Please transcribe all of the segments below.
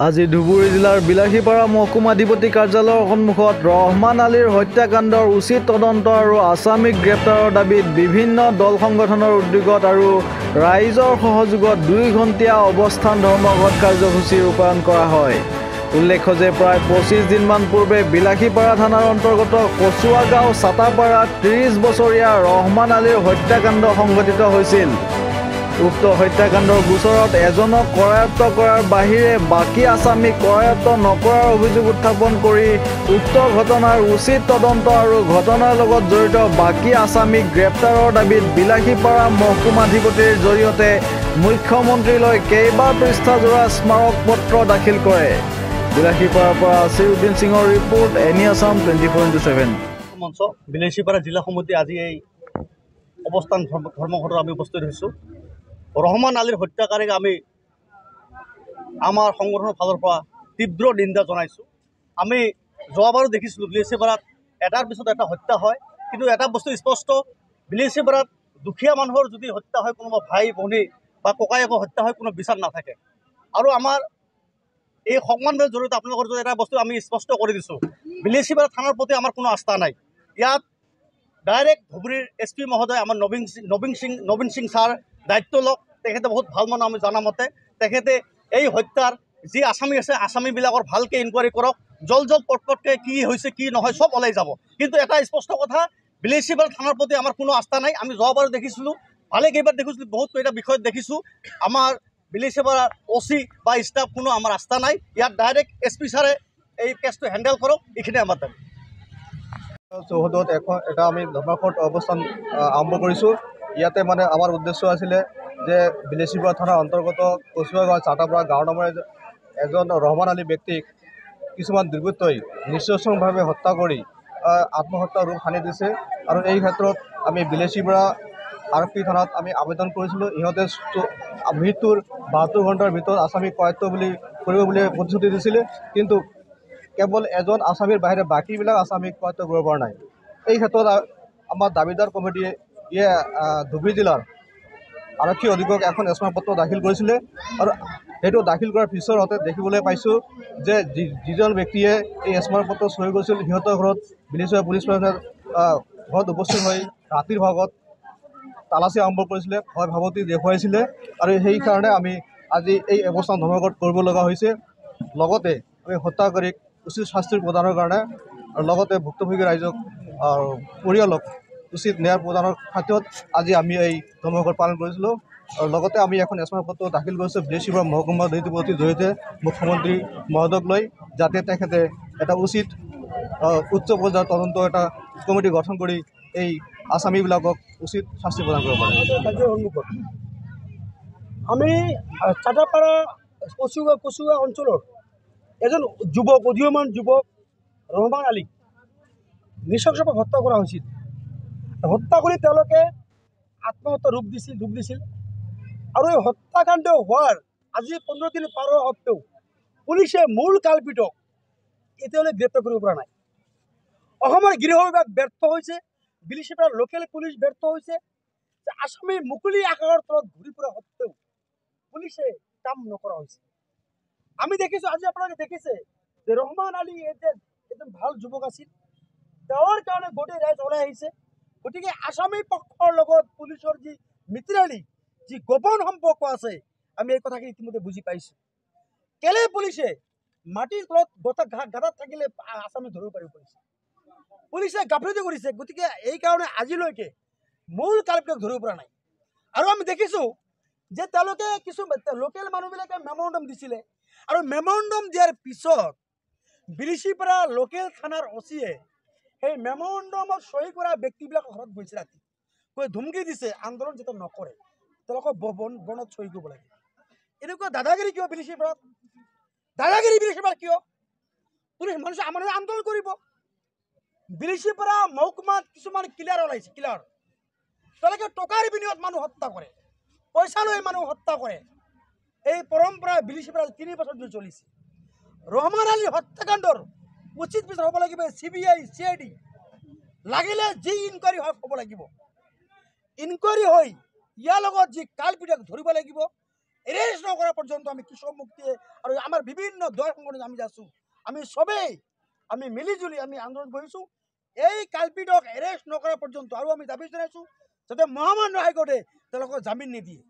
আজি ধুবুৰী জিলাৰ বিলাসীপাৰা মহকুমাধিপতি কাৰ্যালয়ৰ সন্মুখত ৰহমান আলীৰ হত্যাকাণ্ডৰ উচিত তদন্ত আৰু আসামিক গ্ৰেপ্তাৰৰ দাবীত বিভিন্ন দল সংগঠনৰ উদ্যোগত আৰু ৰাইজৰ সহযোগত 2 ঘণ্টীয়া অৱস্থান ধৰ্মঘট কাৰ্যসূচী ৰূপায়ণ কৰা হয়। উল্লেখ্য যে প্ৰায় 25 দিনমান পূৰ্বে বিলাসীপাৰা থানাৰ অন্তৰ্গত কচুৱাগাঁও চাটাপাৰাত 30 বছৰীয়া ৰহমান আলীৰ হত্যাকাণ্ড সংঘটিত হৈছিল। উক্ত হত্যাকাণ্ডৰ গোচৰত এজনক কৰায়ত্ব কৰাৰ বাহিৰে বাকী আসামীক কৰায়ত্ব নকৰাৰ অভিযোগ উত্থাপন কৰি উক্ত ঘটনাৰ উচিত তদন্ত আৰু ঘটনাৰ লগত জড়িত বাকী আসামীক গ্ৰেপ্তাৰৰ দাবীত বিলাসীপাৰা মহকুমাধিপতিৰ জৰিয়তে মুখ্যমন্ত্ৰীলৈ কেইবা পৃষ্ঠাজোৰা স্মাৰক পত্ৰ দাখিল কৰে। বিলাসীপাৰাৰ পৰা আছিৰুদ্দিন সিঙৰ ৰিপৰ্ট, এনি আসাম 24/7 মঞ্চ। বিলাসীপাৰা জিলা সমিতি আজি এই অৱস্থান ধৰ্মঘটত আমি উপস্থিত হৈছোঁ। ৰহমান আলীৰ হত্যাকাৰীক আমি আমাৰ সংগঠনৰ ফালৰ পৰা তীব্ৰ নিন্দা জনাইছোঁ। আমি যোৱাবাৰো দেখিছিলোঁ বিলাসীপাৰাত এটাৰ পিছত এটা হত্যা হয়, কিন্তু এটা বস্তু স্পষ্ট, বিলাসীপাৰাত দুখীয়া মানুহৰ যদি হত্যা হয়, কোনোবা ভাই ভনী বা ককায়েকৰ হত্যা হয়, কোনো বিচাৰ নাথাকে। আৰু আমাৰ এই সংবাদৰ জৰিয়তে আপোনালোকৰ জৰিয়তে এটা বস্তু আমি স্পষ্ট কৰি দিছোঁ, বিলাসীপাৰা থানাৰ প্ৰতি আমাৰ কোনো আস্থা নাই। ইয়াত ডাইৰেক্ট ধুবুৰীৰ SP মহোদয় আমাৰ নবীন সিং ছাৰ দায়িত্ব লওক। তেখেতে বহুত ভাল মানুহ, আমি জনা মতে তেখেতে এই হত্যাৰ যি আসামী আছে আসামীবিলাকৰ ভালকৈ ইনকুৱাৰী কৰক। জলদি পটপটকৈ কি হৈছে কি নহয় চব ওলাই যাব। কিন্তু এটা স্পষ্ট কথা, বিলাসীপাৰা থানাৰ প্ৰতি আমাৰ কোনো আস্থা নাই। আমি যোৱাবাৰো দেখিছিলোঁ, ভালেকেইবাৰ দেখিছিলোঁ, বহুত কেইটা বিষয়ত দেখিছোঁ আমাৰ বিলাসীপাৰা OC বা ষ্টাফ কোনো আমাৰ আস্থা নাই। ইয়াত ডাইৰেক্ট SP ছাৰে এই কেছটো হেণ্ডেল কৰক, এইখিনি আমাৰ দাবী। চৌহদত এটা আমি ধৰ্মঘট অৱস্থান আৰম্ভ কৰিছোঁ। ইয়াতে মানে আমাৰ উদ্দেশ্য আছিলে যে বিলাসীপাৰা থানাৰ অন্তৰ্গত কচুৱাগাঁও চাটাপাৰা গাঁৱৰ নামৰে এজন ৰহমান আলী ব্যক্তিক কিছুমান দুৰ্বৃত্তই নৃশংসভাৱে হত্যা কৰি আত্মহত্যা ৰূপ সানি দিছে। আৰু এই ক্ষেত্ৰত আমি বিলাসীপাৰা আৰক্ষী থানাত আমি আবেদন কৰিছিলোঁ। ইহঁতে মৃত্যুৰ 72 ঘণ্টাৰ ভিতৰত আসামীক কৰায়ত্ব কৰিব বুলি প্ৰতিশ্ৰুতি দিছিলে, কিন্তু কেৱল এজন আসামীৰ বাহিৰে বাকীবিলাক আসামীক কৰায়ত্ব কৰিব পৰা নাই। এই ক্ষেত্ৰত আমাৰ দাবীদাৰ কমিটিয়ে ধুবুৰী জিলাৰ আৰক্ষী অধীক্ষক এখন স্মাৰকপত্ৰ দাখিল কৰিছিলে। আৰু সেইটো দাখিল কৰাৰ পিছতে দেখিবলৈ পাইছোঁ যে যিজন ব্যক্তিয়ে এই স্মাৰকপত্ৰ চহী কৰিছিল, সিহঁতৰ ঘৰত বিলাসীপাৰা পুলিচ প্ৰশাসনে ঘৰত উপস্থিত হৈ ৰাতিৰ ভাগত তালাচী আৰম্ভ কৰিছিলে, ভয় ভাবুকি দেখুৱাইছিলে। আৰু সেইকাৰণে আমি আজি এই অৱস্থান ধৰ্মঘট কৰিব লগা হৈছে। লগতে আমি হত্যাকাৰীক উচিত শাস্তি প্ৰদানৰ কাৰণে আৰু লগতে ভুক্তভোগী ৰাইজক পৰিয়ালক উচিত ন্যায় প্ৰদানৰ খাতিৰত আজি আমি এই ধৰ্মঘট পালন কৰিছিলোঁ। আৰু লগতে আমি এখন স্মাৰকপত্ৰ দাখিল কৰিছোঁ বিলাসীপাৰা মহকুমাধিপতিৰ জৰিয়তে মুখ্যমন্ত্ৰী মহোদয়ক লৈ, যাতে তেখেতে এটা উচিত উচ্চ পৰ্যায়ৰ তদন্ত এটা কমিটি গঠন কৰি এই আসামীবিলাকক উচিত শাস্তি প্ৰদান কৰিব পাৰে। আমি চাটাপাৰা কচুৱা অঞ্চলৰ এজন যুৱক, উদীয়মান যুৱক ৰহমান আলীক নৃশংসভাৱে হত্যা কৰা হৈছিল। হত্যা কৰি তেওঁলোকে আত্মহত্যা ৰূপ দিছিল। আৰু এই হত্যাকাণ্ড হোৱাৰ আজি 15 দিন পাৰ হোৱা সত্ত্বেও পুলিচে মূল কাল্পিতক এতিয়ালৈ গ্ৰেপ্তাৰ কৰিব পৰা নাই। অসমৰ গৃহ বিভাগ ব্যৰ্থ হৈছে, বিলাসীপাৰাৰ লোকেল পুলিচ ব্যৰ্থ হৈছে। আসামী মুকলি আকাশৰ তলত ঘূৰি ফুৰা সত্ত্বেও পুলিচে কাম নকৰা হৈছে। আমি দেখিছোঁ, আজি আপোনালোকে দেখিছে যে ৰহমান আলী এজন ভাল যুৱক আছিল, তেওঁৰ কাৰণে গোটেই ৰাইজ ওলাই আহিছে। গতিকে আসামী পক্ষৰ লগত পুলিচৰ যি মিত্ৰালী, যি গোপন সম্পৰ্ক আছে, আমি এই কথাখিনি ইতিমধ্যে বুজি পাইছোঁ। কেলে পুলিচে মাটিৰ তলত গাঁতাত থাকিলে আসামী ধৰিব পাৰিব পাৰিছে, পুলিচে গাফিলতি কৰিছে। গতিকে এইকাৰণে আজিলৈকে মূল কাল্পিতক ধৰিব পৰা নাই। আৰু আমি দেখিছোঁ যে তেওঁলোকে কিছু লোকেল মানুহবিলাকে মেমৰেণ্ডাম দিছিলে, আৰু মেমৰেণ্ডাম দিয়াৰ পিছত বিলাসীপাৰা লোকেল থানাৰ OCয়ে সেই মেমৰেণ্ডামত চহী কৰা ব্যক্তিবিলাকৰ ঘৰত গৈছে, ৰাতি গৈ ধুমকি দিছে আন্দোলন যাতে নকৰে, তেওঁলোকক বনত চহী কৰিব লাগে। এনেকুৱা দাদাগিৰি কিয় বিলাসীপাৰাত? দাদাগিৰি বিলাসীপাৰাত কিয়? পুলিচ মানুহে আন্দোলন কৰিব। বিলাসীপাৰা মহকুমাত কিছুমান কিলাৰ ওলাইছে, কিলাৰ তেওঁলোকে টকাৰ বিনিময়ত মানুহ হত্যা কৰে, পইচা লৈ মানুহ হত্যা কৰে। এই পৰম্পৰা বিলাসীপাৰাত 3 বছৰ ধৰি চলিছে। ৰহমান আলীৰ হত্যাকাণ্ডৰ উচিত বিচাৰ হ'ব লাগিব। CBI CID লাগিলে যি ইনকুৱাৰী হয় হ'ব লাগিব। ইনকুৱাৰী হৈ ইয়াৰ লগত যি কাল্পিতক ধৰিব লাগিব। এৰেষ্ট নকৰা পৰ্যন্ত আমি কৃষক মুক্তিয়ে আৰু আমাৰ বিভিন্ন দল সংগঠন আমি আছোঁ আমি সবেই আমি মিলিজুলি আমি আন্দোলন কৰিছোঁ এই কালপিতক এৰেষ্ট নকৰা পৰ্যন্ত আৰু আমি দাবী জনাইছোঁ যাতে মহামান্য হাইকোৰ্টে তেওঁলোকক জামিন নিদিয়ে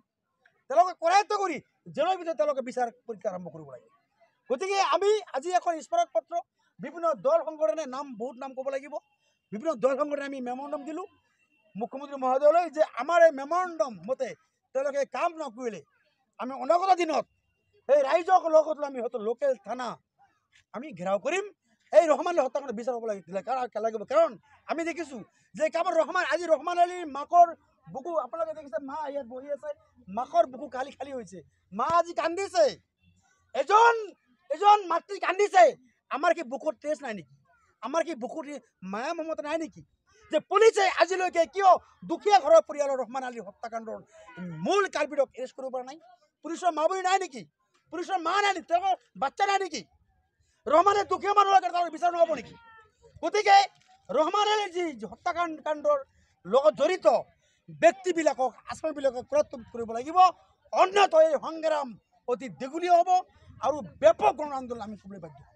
তেওঁলোকে কৰায়ত্ব কৰি জেলৰ ভিতৰত তেওঁলোকে বিচাৰ পৰীক্ষা আৰম্ভ কৰিব লাগে গতিকে আমি আজি এখন স্মাৰক পত্ৰ বিভিন্ন দল সংগঠনে বহুত নাম ক'ব লাগিব বিভিন্ন দল সংগঠনে আমি মেমৰেণ্ডাম দিলোঁ মুখ্যমন্ত্ৰী মহোদয়লৈ যে আমাৰ এই মেমৰেণ্ডাম মতে তেওঁলোকে কাম নকৰিলে আমি অনাগত দিনত এই ৰাইজক লগত আমি সিহঁতৰ লোকেল থানা আমি ঘেৰাও কৰিম এই ৰহমান আলী হত্যাকাণ্ড বিচাৰ হ'ব লাগিব কাৰণ আমি দেখিছোঁ যে কামৰ আজি ৰহমান আলীৰ মাকৰ বুকু আপোনালোকে দেখিছে মা ইয়াত বহি আছে মাকৰ বুকু খালী হৈছে মা আজি কান্দিছে এজন মাতৃ কান্দিছে আমাৰ কি বুকুৰ তেজ নাই নেকি আমাৰ কি বুকুৰ মায়া মমতা নাই নেকি যে পুলিচে আজিলৈকে কিয় দুখীয়া ঘৰৰ পৰিয়ালৰ ৰহমান আলীৰ হত্যাকাণ্ডৰ মূল কালপিতক এৰেষ্ট কৰিব পৰা নাই পুলিচৰ মা বুলি নাই নেকি পুলিচৰ মা নাই নেকি তেওঁলোকৰ বাচ্চা নাই নেকি ৰহমানে দুখীয়া মানুহৰ তেওঁলোকে বিচাৰ নহ'ব নেকি গতিকে ৰহমান আলীৰ যি হত্যাকাণ্ডৰ লগত জড়িত ব্যক্তিবিলাকক আসামীবিলাকক গ্ৰেপ্তাৰ কৰিব লাগিব অন্যথা এই সংগ্ৰাম অতি দীঘলীয়া হ'ব আৰু ব্যাপক গণ আন্দোলন আমি কৰিবলৈ বাধ্য